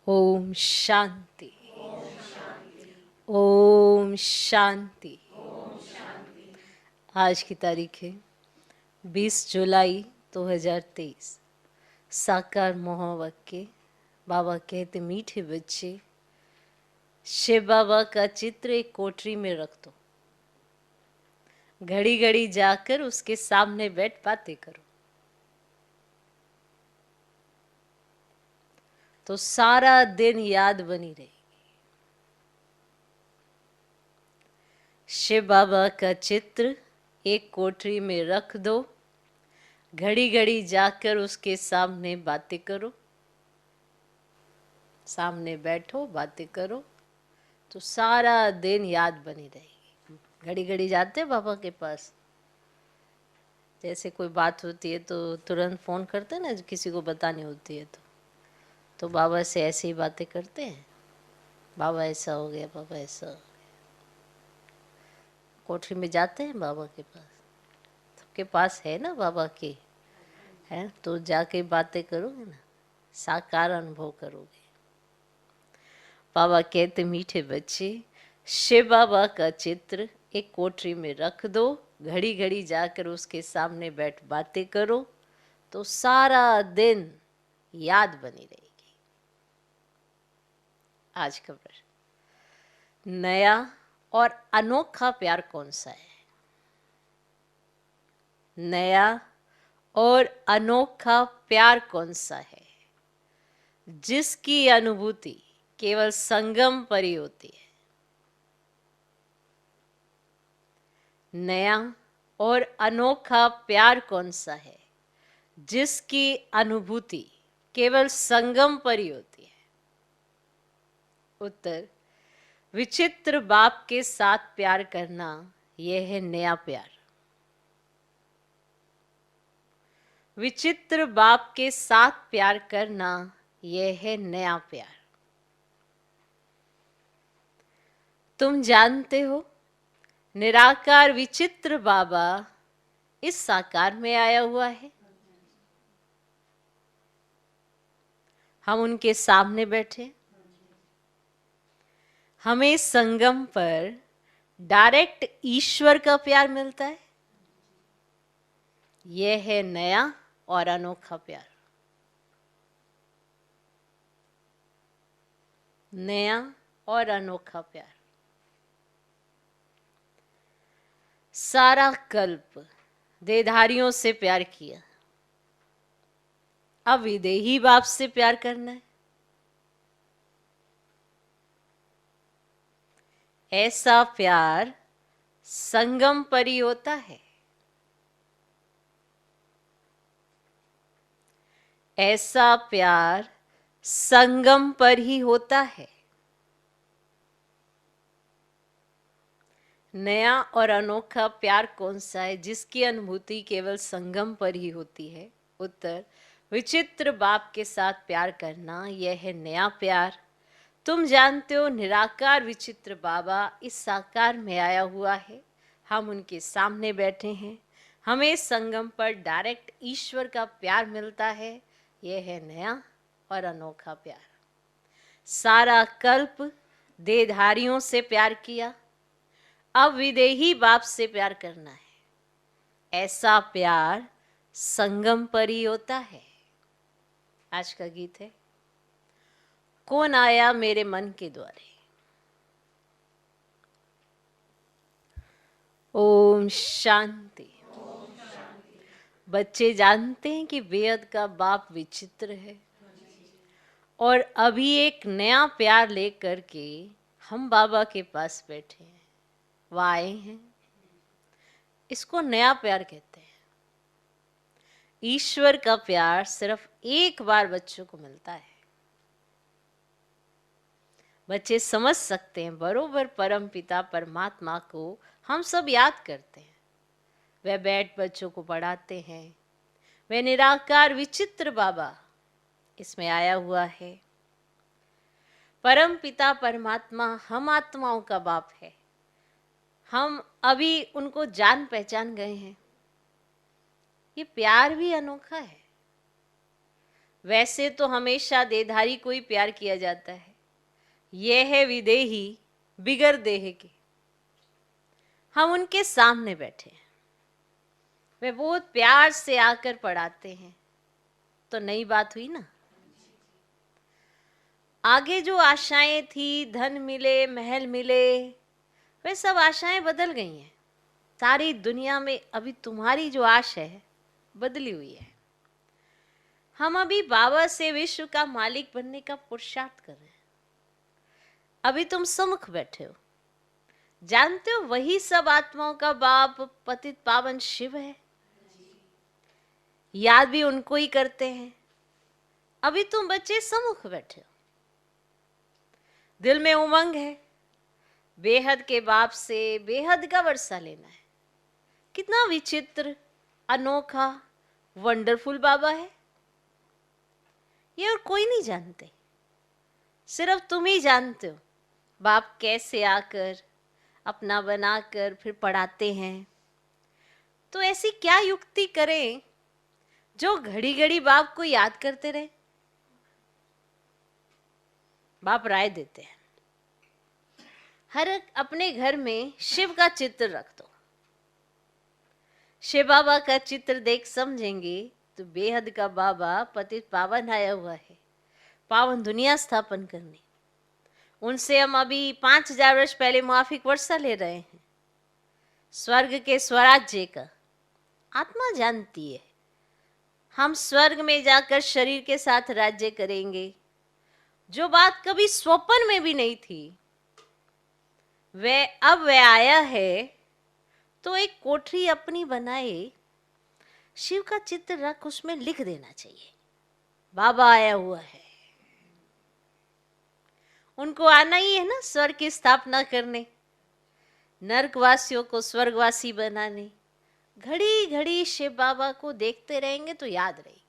ओम शांति। ओम शांति। आज की तारीख है 20 जुलाई 2023। साकार मोहवाक्य। बाबा कहते, मीठे बच्चे, शिव बाबा का चित्र एक कोठरी में रख दो, घड़ी घड़ी जाकर उसके सामने बैठ बातें करो, तो सारा दिन याद बनी रहेगी। शिव बाबा का चित्र एक कोठरी में रख दो, घड़ी घड़ी जाकर उसके सामने बातें करो, सामने बैठो बातें करो, तो सारा दिन याद बनी रहेगी। घड़ी घड़ी जाते हैं बाबा के पास, जैसे कोई बात होती है तो तुरंत फ़ोन करते हैं ना, किसी को बतानी होती है तो बाबा से ऐसे ही बातें करते हैं। बाबा ऐसा हो गया, बाबा ऐसा हो गया। कोठरी में जाते हैं बाबा के पास, सबके पास है ना बाबा की, है तो जाके बातें करोगे ना, साकार अनुभव करोगे। बाबा कहते, मीठे बच्चे, शिव बाबा का चित्र एक कोठरी में रख दो, घड़ी घड़ी जाकर उसके सामने बैठ बातें करो, तो सारा दिन याद बनी रहेगी। आज का प्रश्न, नया और अनोखा प्यार कौन सा है? नया और अनोखा प्यार कौन सा है जिसकी अनुभूति केवल संगम पर ही होती है? नया और अनोखा प्यार कौन सा है जिसकी अनुभूति केवल संगम पर ही होती है? उत्तर, विचित्र बाप के साथ प्यार करना, यह है नया प्यार। विचित्र बाप के साथ प्यार करना, यह है नया प्यार। तुम जानते हो, निराकार विचित्र बाबा इस साकार में आया हुआ है। हम उनके सामने बैठे, हमें संगम पर डायरेक्ट ईश्वर का प्यार मिलता है। यह है नया और अनोखा प्यार। नया और अनोखा प्यार। सारा कल्प देहधारियों से प्यार किया, अब विदेही बाप से प्यार करना है। ऐसा प्यार संगम पर ही होता है। ऐसा प्यार संगम पर ही होता है। नया और अनोखा प्यार कौन सा है जिसकी अनुभूति केवल संगम पर ही होती है? उत्तर, विचित्र बाप के साथ प्यार करना, यह है नया प्यार। तुम जानते हो, निराकार विचित्र बाबा इस साकार में आया हुआ है। हम उनके सामने बैठे हैं, हमें संगम पर डायरेक्ट ईश्वर का प्यार मिलता है। यह है नया और अनोखा प्यार। सारा कल्प देहधारियों से प्यार किया, अब विदेही बाप से प्यार करना है। ऐसा प्यार संगम पर ही होता है। आज का गीत है, कौन आया मेरे मन के द्वारे। ओम शांति। बच्चे जानते हैं कि बेहद का बाप विचित्र है, और अभी एक नया प्यार लेकर के हम बाबा के पास बैठे हैं, वह आए हैं। इसको नया प्यार कहते हैं। ईश्वर का प्यार सिर्फ एक बार बच्चों को मिलता है। बच्चे समझ सकते हैं, बरोबर परम पिता परमात्मा को हम सब याद करते हैं। वह बैठ बच्चों को पढ़ाते हैं। वह निराकार विचित्र बाबा इसमें आया हुआ है। परम पिता परमात्मा हम आत्माओं का बाप है। हम अभी उनको जान पहचान गए हैं। ये प्यार भी अनोखा है। वैसे तो हमेशा देहधारी को ही प्यार किया जाता है। यह है विदेही बिगर देह के। हम उनके सामने बैठे हैं, वे बहुत प्यार से आकर पढ़ाते हैं, तो नई बात हुई ना। आगे जो आशाएं थी, धन मिले, महल मिले, वे सब आशाएं बदल गई हैं। सारी दुनिया में अभी तुम्हारी जो आश है बदली हुई है। हम अभी बाबा से विश्व का मालिक बनने का पुरुषार्थ कर रहे हैं। अभी तुम सम्मुख बैठे हो, जानते हो वही सब आत्माओं का बाप पतित पावन शिव है। याद भी उनको ही करते हैं। अभी तुम बच्चे सम्मुख बैठे हो, दिल में उमंग है, बेहद के बाप से बेहद का वर्षा लेना है। कितना विचित्र, अनोखा, वंडरफुल बाबा है ये, और कोई नहीं जानते, सिर्फ तुम ही जानते हो। बाप कैसे आकर अपना बनाकर फिर पढ़ाते हैं। तो ऐसी क्या युक्ति करें जो घड़ी घड़ी बाप को याद करते रहे। बाप राय देते हैं, हर एक अपने घर में शिव का चित्र रख दो। शिव बाबा का चित्र देख समझेंगे तो बेहद का बाबा पतित पावन आया हुआ है, पावन दुनिया स्थापन करने। उनसे हम अभी 5000 वर्ष पहले माफिक वर्षा ले रहे हैं, स्वर्ग के स्वराज्य का। आत्मा जानती है हम स्वर्ग में जाकर शरीर के साथ राज्य करेंगे, जो बात कभी स्वप्न में भी नहीं थी। वह आया है, तो एक कोठरी अपनी बनाए, शिव का चित्र रख, उसमें लिख देना चाहिए बाबा आया हुआ है। उनको आना ही है ना स्वर्ग की स्थापना करने, नरकवासियों को स्वर्गवासी बनाने। घड़ी घड़ी शिव बाबा को देखते रहेंगे तो याद रहेगी।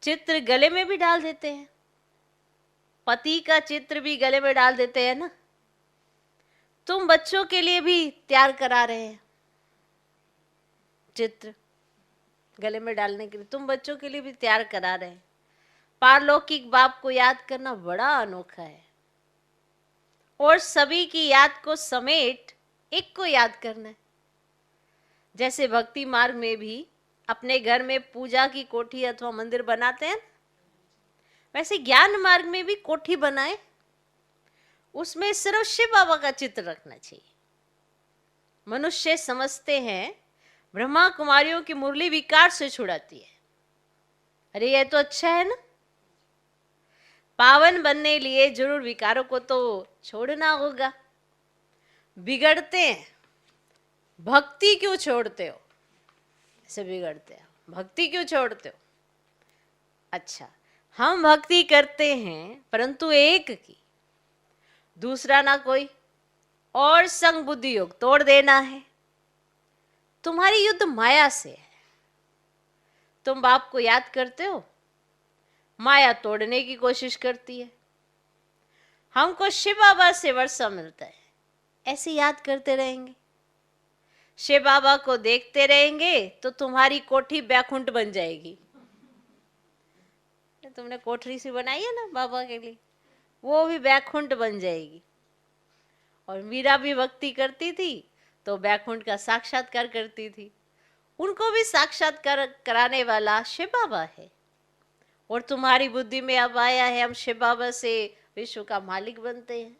चित्र गले में भी डाल देते हैं, पति का चित्र भी गले में डाल देते हैं ना। तुम बच्चों के लिए भी तैयार करा रहे हैं चित्र गले में डालने के लिए, तुम बच्चों के लिए भी तैयार करा रहे हैं। पारलौकिक बाप को याद करना बड़ा अनोखा है, और सभी की याद को समेट एक को याद करना है। जैसे भक्ति मार्ग में भी अपने घर में पूजा की कोठी अथवा मंदिर बनाते हैं, वैसे ज्ञान मार्ग में भी कोठी बनाए, उसमें सिर्फ शिव बाबा का चित्र रखना चाहिए। मनुष्य समझते हैं ब्रह्मा कुमारियों की मुरली विकार से छुड़ाती है। अरे यह तो अच्छा है ना। पावन बनने लिए जरूर विकारों को तो छोड़ना होगा। बिगड़ते हैं, भक्ति क्यों छोड़ते हो? ऐसे बिगड़ते हो, भक्ति क्यों छोड़ते हो? अच्छा, हम भक्ति करते हैं परंतु एक की, दूसरा ना कोई, और संग बुद्धि योग तोड़ देना है। तुम्हारी युद्ध माया से है। तुम बाप को याद करते हो, माया तोड़ने की कोशिश करती है। हमको शिव बाबा से वर्षा मिलता है, ऐसे याद करते रहेंगे, शिव बाबा को देखते रहेंगे तो तुम्हारी कोठी बैकुंठ बन जाएगी। तुमने कोठरी सी बनाई है ना बाबा के लिए, वो भी बैकुंठ बन जाएगी। और मीरा भी भक्ति करती थी तो बैकुंठ का साक्षात्कार करती थी। उनको भी साक्षात्कार कराने वाला शिव बाबा है। और तुम्हारी बुद्धि में अब आया है हम शिव बाबा से विश्व का मालिक बनते हैं,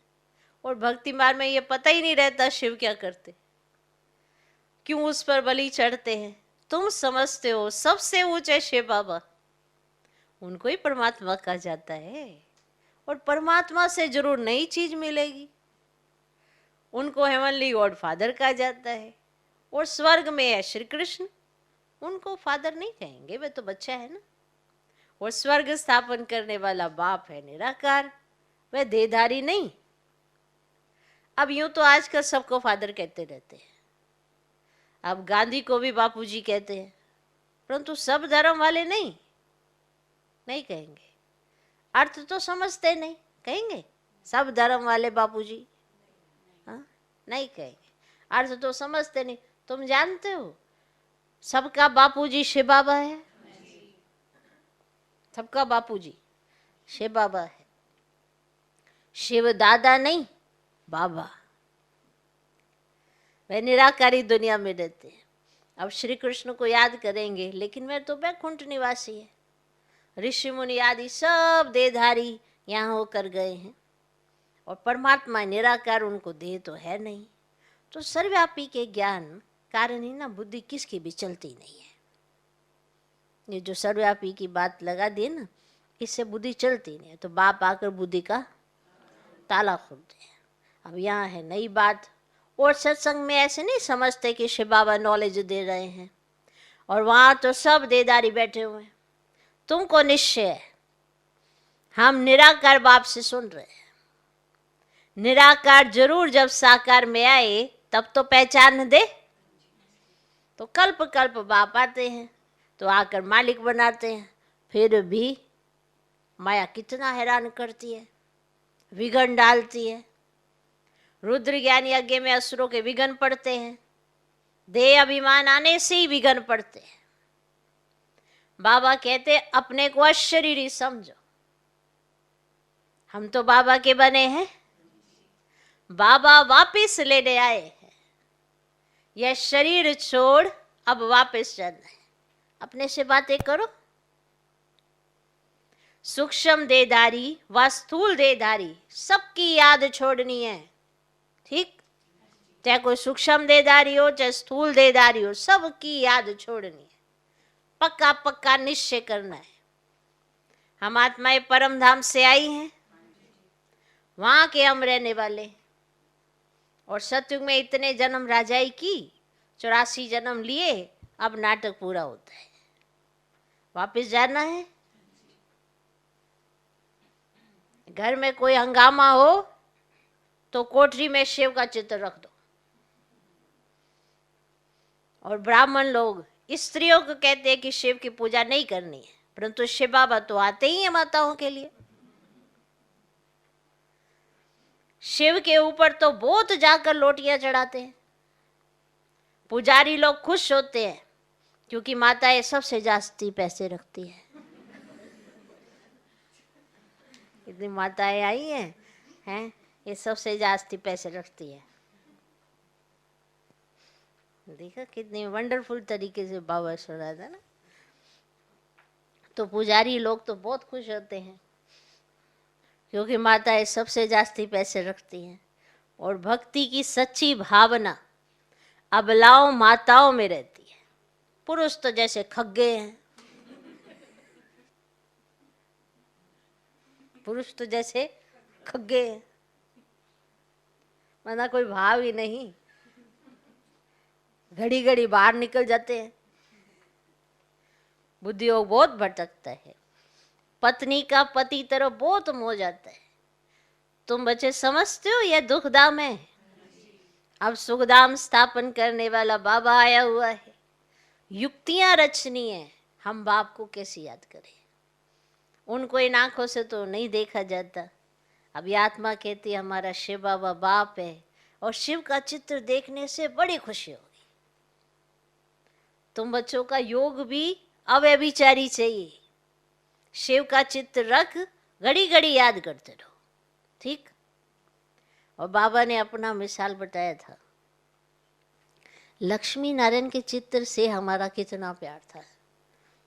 और भक्ति मार्ग में ये पता ही नहीं रहता शिव क्या करते, क्यों उस पर बलि चढ़ते हैं। तुम समझते हो सबसे ऊंचे शिव बाबा, उनको ही परमात्मा कहा जाता है। और परमात्मा से जरूर नई चीज मिलेगी। उनको हेवनली गॉड फादर कहा जाता है, और स्वर्ग में है श्री कृष्ण, उनको फादर नहीं कहेंगे, वे तो बच्चा है ना। और स्वर्ग स्थापन करने वाला बाप है निराकार, वह देहधारी नहीं। अब यूं तो आजकल सबको फादर कहते रहते हैं, अब गांधी को भी बापूजी कहते हैं, परंतु सब धर्म वाले नहीं कहेंगे। अर्थ तो समझते नहीं, कहेंगे सब धर्म वाले बापूजी, हाँ नहीं कहेंगे। अर्थ तो समझते नहीं। तुम जानते हो सबका बापूजी शिव बाबा है। सबका बापूजी शिव बाबा है। शिव दादा नहीं, बाबा। वे निराकारी दुनिया में रहते हैं। अब श्री कृष्ण को याद करेंगे, लेकिन वह तो बैकुंठ निवासी है। ऋषि मुनि आदि सब देहधारी यहाँ होकर गए हैं, और परमात्मा निराकार, उनको देह तो है नहीं। तो सर्वव्यापी के ज्ञान कारण ही ना बुद्धि किसकी भी चलती नहीं है। ये जो सर्वव्यापी की बात लगा दी ना, इससे बुद्धि चलती नहीं है। तो बाप आकर बुद्धि का ताला खोलते हैं। अब यहाँ है नई बात। और सत्संग में ऐसे नहीं समझते कि शिव बाबा नॉलेज दे रहे हैं, और वहाँ तो सब देदारी बैठे हुए हैं। तुमको निश्चय है, हम निराकार बाप से सुन रहे हैं। निराकार जरूर जब साकार में आए तब तो पहचान दे। तो कल्प कल्प बाप आते हैं, तो आकर मालिक बनाते हैं। फिर भी माया कितना हैरान करती है, विघन डालती है। रुद्र ज्ञान यज्ञ में असुरों के विघन पड़ते हैं। देह अभिमान आने से ही विघन पड़ते हैं। बाबा कहते अपने को अशरीरी समझो। हम तो बाबा के बने हैं, बाबा वापिस लेने आए हैं। यह शरीर छोड़ अब वापस जाना है। अपने से बातें करो। सूक्ष्म देहधारी व स्थूल देहधारी सबकी याद छोड़नी है। ठीक, चाहे कोई सूक्ष्म देहधारी हो चाहे स्थूल देहधारी हो, सबकी याद छोड़नी है। पक्का पक्का निश्चय करना है। हम आत्माएं परम धाम से आई हैं, वहां के हम रहने वाले। और सतयुग में इतने जन्म राजाई की, 84 जन्म लिए, अब नाटक पूरा होता है। वापस जाना है। घर में कोई हंगामा हो तो कोठरी में शिव का चित्र रख दो। और ब्राह्मण लोग स्त्रियों को कहते हैं कि शिव की पूजा नहीं करनी है, परंतु शिव बाबा तो आते ही हैं माताओं के लिए। शिव के ऊपर तो बहुत जाकर लोटियां चढ़ाते हैं। पुजारी लोग खुश होते हैं क्योंकि माताएं सबसे जास्ती पैसे रखती है। इतनी माताएं आई हैं, ये सबसे जास्ती पैसे रखती है। देखा कितनी वंडरफुल तरीके से बाबा सुना था ना। तो पुजारी लोग तो बहुत खुश होते हैं क्योंकि माताएं सबसे जास्ती पैसे रखती हैं। और भक्ति की सच्ची भावना अबलाओं माताओं में रहती है। पुरुष तो जैसे खग्गे हैं, पुरुष तो जैसे खग्गे हैं, माना कोई भाव ही नहीं। घड़ी घड़ी बाहर निकल जाते हैं। बुद्धियोग बहुत भटकता है। पत्नी का पति तरफ बहुत मोह जाता है। तुम बच्चे समझते हो यह दुखधाम है। अब सुखधाम स्थापन करने वाला बाबा आया हुआ है। युक्तियां रचनी है। हम बाप को कैसे याद करें? उनको इन आंखों से तो नहीं देखा जाता। अब ये आत्मा कहती है हमारा शिव बाबा बाप है, और शिव का चित्र देखने से बड़ी खुशी होगी। तुम बच्चों का योग भी अव्यभिचारी चाहिए। शिव का चित्र रख, घड़ी घड़ी याद करते रहो। ठीक। और बाबा ने अपना मिसाल बताया था। लक्ष्मी नारायण के चित्र से हमारा कितना प्यार था।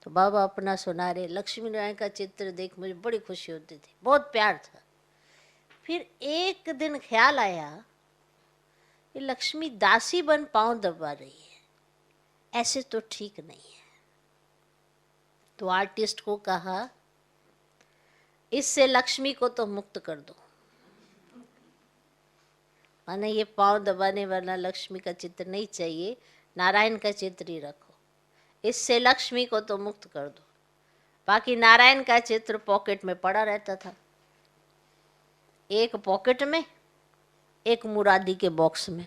तो बाबा अपना सुना रहे, लक्ष्मी नारायण का चित्र देख मुझे बड़ी खुशी होती थी, बहुत प्यार था। फिर एक दिन ख्याल आया कि लक्ष्मी दासी बन पांव दबा रही है, ऐसे तो ठीक नहीं है। तो आर्टिस्ट को कहा इससे लक्ष्मी को तो मुक्त कर दो। माने ये पांव दबाने वाला लक्ष्मी का चित्र नहीं चाहिए, नारायण का चित्र ही रखो। इससे लक्ष्मी को तो मुक्त कर दो। बाकी नारायण का चित्र पॉकेट में पड़ा रहता था। एक पॉकेट में, एक मुरादी के बॉक्स में।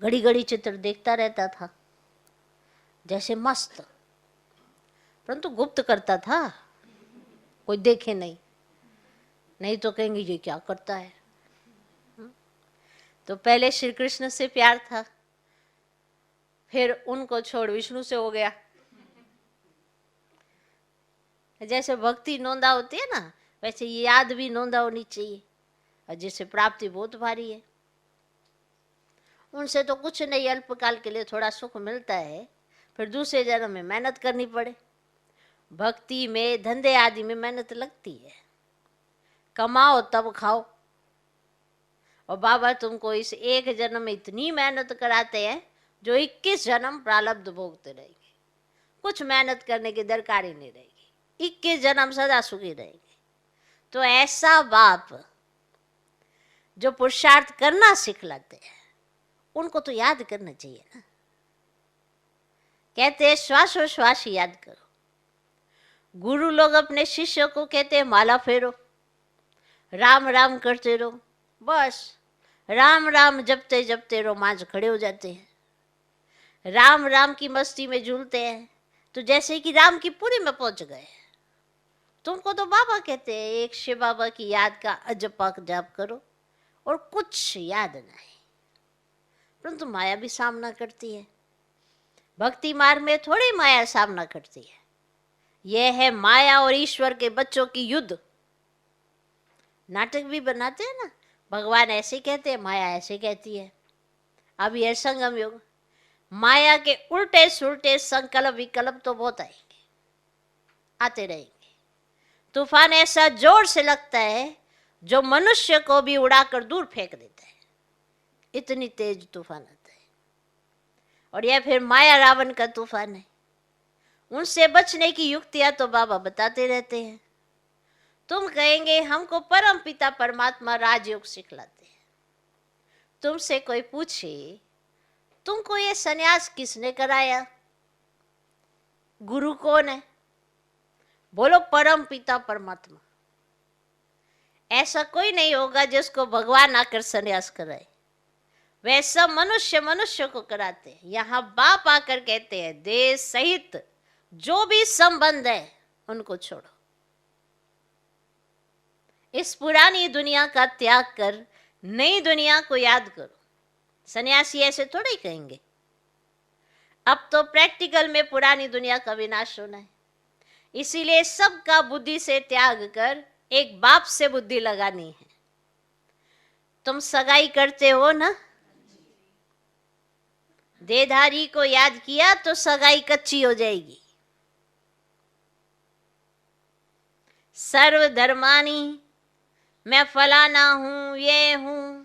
घड़ी घड़ी चित्र देखता रहता था जैसे मस्त, परंतु गुप्त करता था, कोई देखे नहीं। नहीं तो कहेंगे ये क्या करता है। तो पहले श्री कृष्ण से प्यार था, फिर उनको छोड़ विष्णु से हो गया। जैसे भक्ति नोंदा होती है ना, वैसे ये याद भी नोंदा होनी चाहिए। और जिससे प्राप्ति बहुत भारी है, उनसे तो कुछ नहीं, अल्पकाल के लिए थोड़ा सुख मिलता है, फिर दूसरे जन्म में मेहनत करनी पड़े। भक्ति में, धंधे आदि में मेहनत लगती है, कमाओ तब खाओ। और बाबा तुमको इस एक जन्म में इतनी मेहनत कराते हैं जो 21 जन्म प्रारब्ध भोगते रहेंगे। कुछ मेहनत करने की दरकार ही नहीं रहेगी, 21 जन्म सदा सुखी रहेंगे। तो ऐसा बाप जो पुरुषार्थ करना सिखलाते हैं, उनको तो याद करना चाहिए ना। कहते हैं श्वासोश्वास याद करो। गुरु लोग अपने शिष्यों को कहते हैं माला फेरो, राम राम करते रहो। बस राम राम जपते जपते रोमांच खड़े हो जाते हैं, राम राम की मस्ती में झूलते हैं, तो जैसे कि राम की पुरी में पहुंच गए। तुमको तो बाबा कहते हैं एक शिव बाबा की याद का अजपक जाप करो और कुछ याद नहीं। परंतु माया भी सामना करती है। भक्ति मार्ग में थोड़ी माया सामना करती है। यह है माया और ईश्वर के बच्चों की युद्ध। नाटक भी बनाते हैं ना, भगवान ऐसे कहते हैं, माया ऐसे कहती है। अब यह संगम युग, माया के उल्टे सुलटे संकल्प विकल्प तो बहुत आएंगे, आते रहेंगे। तूफान ऐसा जोर से लगता है जो मनुष्य को भी उड़ाकर दूर फेंक देता है, इतनी तेज तूफान आता है। और यह फिर माया रावण का तूफान है। उनसे बचने की युक्तियां तो बाबा बताते रहते हैं। तुम कहेंगे हमको परम पिता परमात्मा राजयोग सिखलाते हैं। तुमसे कोई पूछे तुमको ये सन्यास किसने कराया, गुरु कौन है, बोलो परम पिता परमात्मा। ऐसा कोई नहीं होगा जिसको भगवान आकर सन्यास कराए। वह सब मनुष्य मनुष्य को कराते हैं। यहाँ बाप आकर कहते हैं देह सहित जो भी संबंध है उनको छोड़ो, इस पुरानी दुनिया का त्याग कर नई दुनिया को याद करो। सन्यासी ऐसे थोड़े ही कहेंगे। अब तो प्रैक्टिकल में पुरानी दुनिया का विनाश होना है, इसीलिए सबका बुद्धि से त्याग कर एक बाप से बुद्धि लगानी है। तुम सगाई करते हो ना, देहधारी को याद किया तो सगाई कच्ची हो जाएगी। सर्वधर्मानी, मैं फलाना हूं, ये हूं,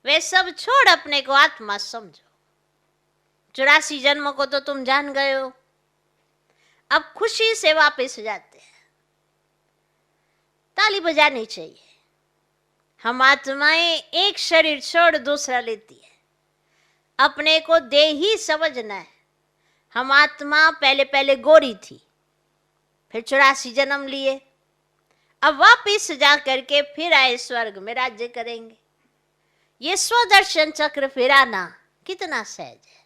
वे सब छोड़ अपने को आत्मा समझो। 84 जन्मों को तो तुम जान गए हो, अब खुशी से वापस जाते हैं। ताली बजानी चाहिए। हम आत्माएं एक शरीर छोड़ दूसरा लेती है, अपने को देही समझना है। हम आत्मा पहले पहले गोरी थी, फिर 84 जन्म लिए, अब वापिस जा करके फिर आए स्वर्ग में राज्य करेंगे। ये स्वदर्शन चक्र फिराना कितना सहज है।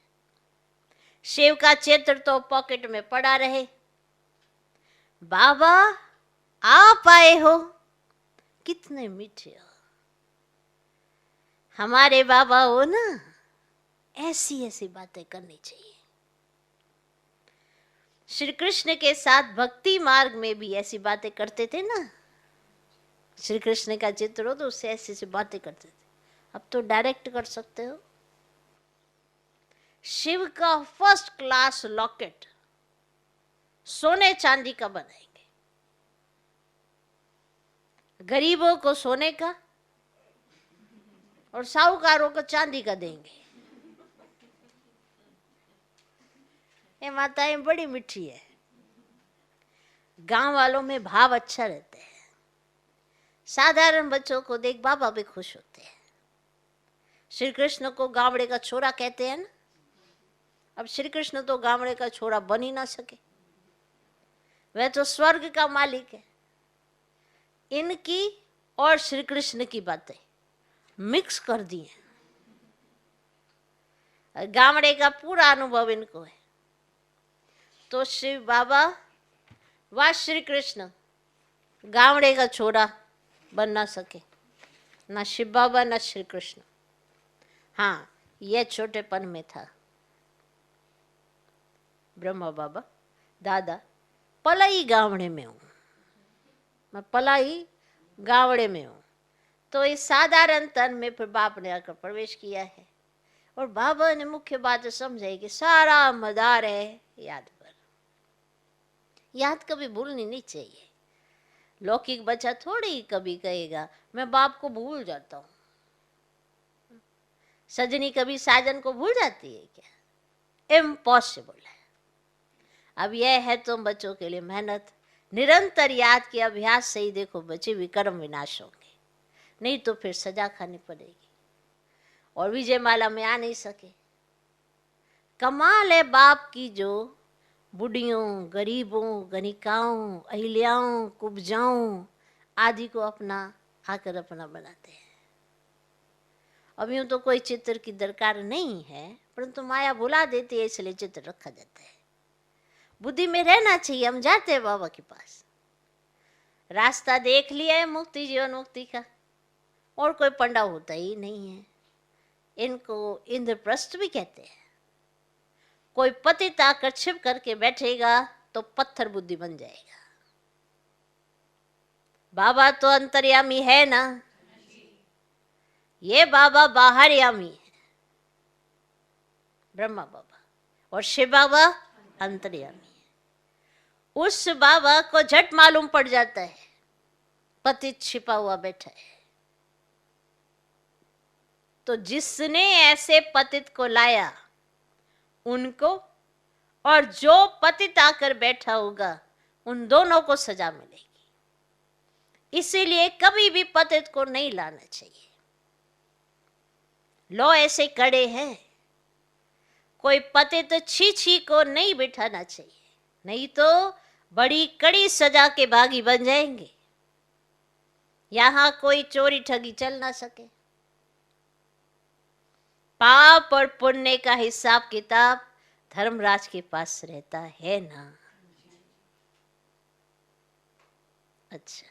शिव का चित्र तो पॉकेट में पड़ा रहे। बाबा आप आए हो, कितने मीठे हो। हमारे बाबा हो ना, ऐसी ऐसी बातें करनी चाहिए। श्री कृष्ण के साथ भक्ति मार्ग में भी ऐसी बातें करते थे ना। श्री कृष्ण का चित्र हो तो उससे ऐसी ऐसी बातें करते थे। अब तो डायरेक्ट कर सकते हो। शिव का फर्स्ट क्लास लॉकेट सोने चांदी का बनाएंगे, गरीबों को सोने का और साहूकारों को चांदी का देंगे। ये माताएं बड़ी मीठी है। गांव वालों में भाव अच्छा रहता है। साधारण बच्चों को देख बाबा भी खुश होते हैं। श्री कृष्ण को गावड़े का छोरा कहते हैं ना। अब श्री कृष्ण तो गावड़े का छोरा बन ही ना सके, वह तो स्वर्ग का मालिक है। इनकी और श्री कृष्ण की बातें मिक्स कर दी हैं। गावड़े का पूरा अनुभव इनको है। तो शिव बाबा व श्री कृष्ण गावड़े का छोरा बन ना सके, ना शिव बाबा ना श्री कृष्ण। हाँ, यह छोटेपन में था। ब्रह्मा बाबा दादा पलई गावड़े में हूं, मैं पला ही गावड़े में हूँ। तो इस साधारण तन में फिर बाप ने आकर प्रवेश किया है और बाबा ने मुख्य बात समझाई कि सारा मदार है याद पर। याद कभी भूलनी नहीं चाहिए। लौकिक बच्चा थोड़ी कभी कहेगा मैं बाप को भूल जाता हूँ। सजनी कभी साजन को भूल जाती है क्या? इम्पॉसिबल है। अब यह है तुम बच्चों के लिए मेहनत, निरंतर याद के अभ्यास से ही देखो बच्चे विक्रम विनाश होंगे, नहीं तो फिर सजा खानी पड़ेगी और विजयमाला में आ नहीं सके। कमाल है बाप की जो बुढ़ियों, गरीबों, गणिकाओं, अहिल्याओं, कुब्जाओं आदि को अपना आकर अपना बनाते हैं। अब यूं तो कोई चित्र की दरकार नहीं है, परंतु माया भुला देती है इसलिए चित्र रखा जाता है। बुद्धि में रहना चाहिए। हम जाते हैं बाबा के पास, रास्ता देख लिया है मुक्ति जीवन मुक्ति का, और कोई पंडा होता ही नहीं है। इनको इंद्रप्रस्थ भी कहते हैं। कोई पतित आकर छिप करके बैठेगा तो पत्थर बुद्धि बन जाएगा। बाबा तो अंतर्यामी है ना, ये बाबा बाहरयामी है, ब्रह्मा बाबा, और शिव बाबा अंतर्यामी है। उस बाबा को झट मालूम पड़ जाता है पतित छिपा हुआ बैठा है। तो जिसने ऐसे पतित को लाया उनको, और जो पतित आकर बैठा होगा उन दोनों को सजा मिलेगी। इसीलिए कभी भी पतित को नहीं लाना चाहिए। लो ऐसे कड़े हैं, कोई पतित छी छी को नहीं बिठाना चाहिए, नहीं तो बड़ी कड़ी सजा के भागी बन जाएंगे। यहां कोई चोरी ठगी चल ना सके। पाप और पुण्य का हिसाब किताब धर्मराज के पास रहता है ना। अच्छा,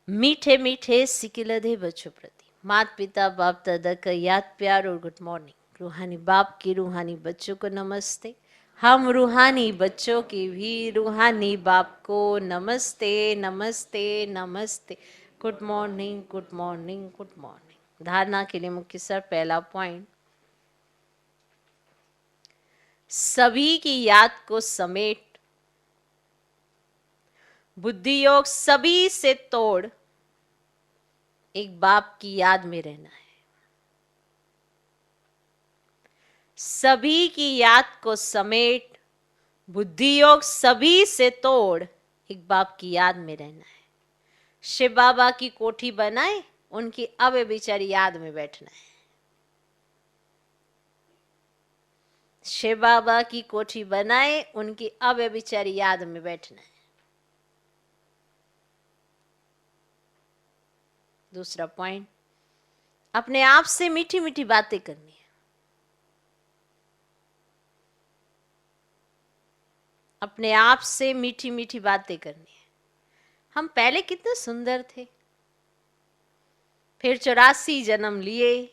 मीठे मीठे सिकिलधे बच्चों प्रति माता पिता बाप दादा का याद प्यार और गुड मॉर्निंग। रूहानी बाप की रूहानी बच्चों को नमस्ते। हम रूहानी बच्चों की भी रूहानी बाप को नमस्ते नमस्ते नमस्ते। Good morning good morning good morning. धारणा के लिए मुख्य सर पहला पॉइंट, सभी की याद को समेट बुद्धि योग सभी से तोड़ एक बाप की याद में रहना है। सभी की याद को समेट बुद्धि योग सभी से तोड़ एक बाप की याद में रहना है। शिव बाबा की कोठी बनाए, उनकी अव्यभिचारी याद में बैठना है। शिव बाबा की कोठी बनाए, उनकी अव्यभिचारी याद में बैठना है। दूसरा पॉइंट, अपने आप से मीठी मीठी बातें करनी है। अपने आप से मीठी मीठी बातें करनी है। हम पहले कितने सुंदर थे, फिर 84 जन्म लिए,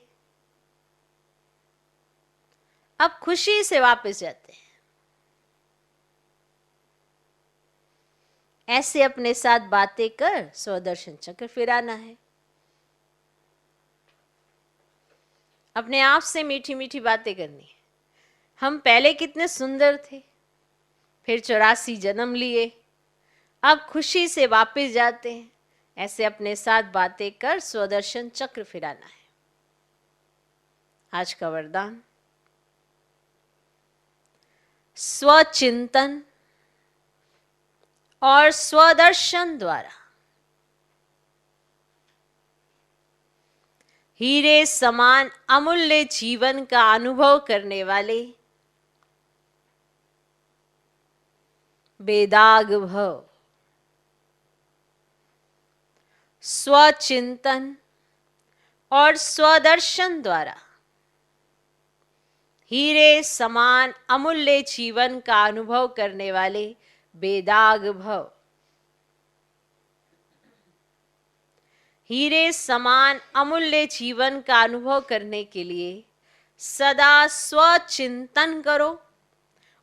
अब खुशी से वापस जाते हैं। ऐसे अपने साथ बातें कर स्वदर्शन चक्र फिराना है। अपने आप से मीठी मीठी बातें करनी है। हम पहले कितने सुंदर थे, फिर 84 जन्म लिए, अब खुशी से वापस जाते हैं। ऐसे अपने साथ बातें कर स्वदर्शन चक्र फिराना है। आज का वरदान, स्वचिंतन और स्वदर्शन द्वारा हीरे समान अमूल्य जीवन का अनुभव करने वाले बेदाग भव। स्वचिंतन और स्वदर्शन द्वारा हीरे समान अमूल्य जीवन का अनुभव करने वाले बेदाग भव। हीरे समान अमूल्य जीवन का अनुभव करने के लिए सदा स्वचिंतन करो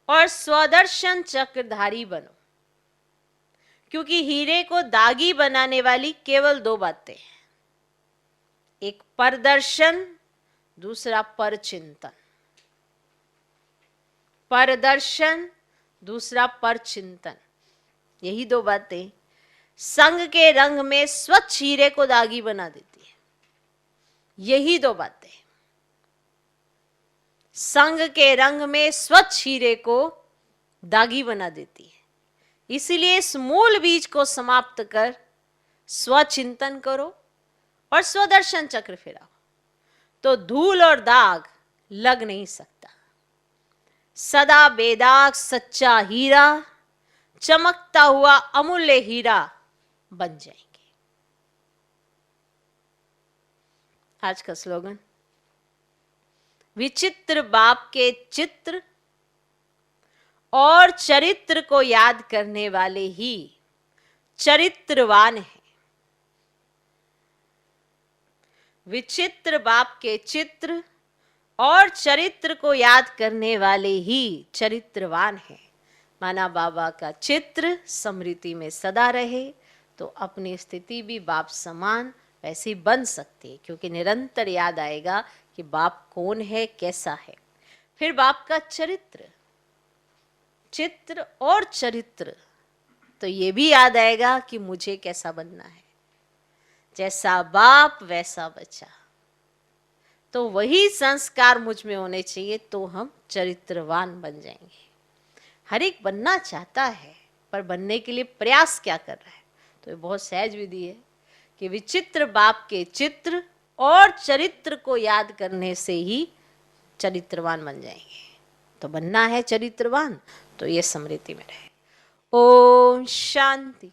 और स्वदर्शन चक्रधारी बनो। क्योंकि हीरे को दागी बनाने वाली केवल दो बातें हैं, एक परदर्शन, दूसरा परचिंतन। परदर्शन, दूसरा परचिंतन, यही दो बातें संग के रंग में स्वच्छ हीरे को दागी बना देती है। यही दो बातें संग के रंग में स्वच्छ हीरे को दागी बना देती है। इसीलिए इस मूल बीज को समाप्त कर स्वचिंतन करो और स्वदर्शन चक्र फिराओ, तो धूल और दाग लग नहीं सकता। सदा बेदाग सच्चा हीरा, चमकता हुआ अमूल्य हीरा बन जाएंगे। आज का स्लोगन, विचित्र बाप के चित्र और चरित्र को याद करने वाले ही चरित्रवान हैं। विचित्र बाप के चित्र और चरित्र को याद करने वाले ही चरित्रवान हैं। माना बाबा का चित्र स्मृति में सदा रहे तो अपनी स्थिति भी बाप समान वैसी बन सकती है, क्योंकि निरंतर याद आएगा कि बाप कौन है, कैसा है। फिर बाप का चरित्र, चित्र और चरित्र, तो ये भी याद आएगा कि मुझे कैसा बनना है। जैसा बाप वैसा बच्चा, तो वही संस्कार मुझ में होने चाहिए, तो हम चरित्रवान बन जाएंगे। हर एक बनना चाहता है, पर बनने के लिए प्रयास क्या कर रहा है। तो ये बहुत सहज विधि है कि विचित्र बाप के चित्र और चरित्र को याद करने से ही चरित्रवान बन जाएंगे। तो बनना है चरित्रवान, तो ये स्मृति में रहे। ओम शांति।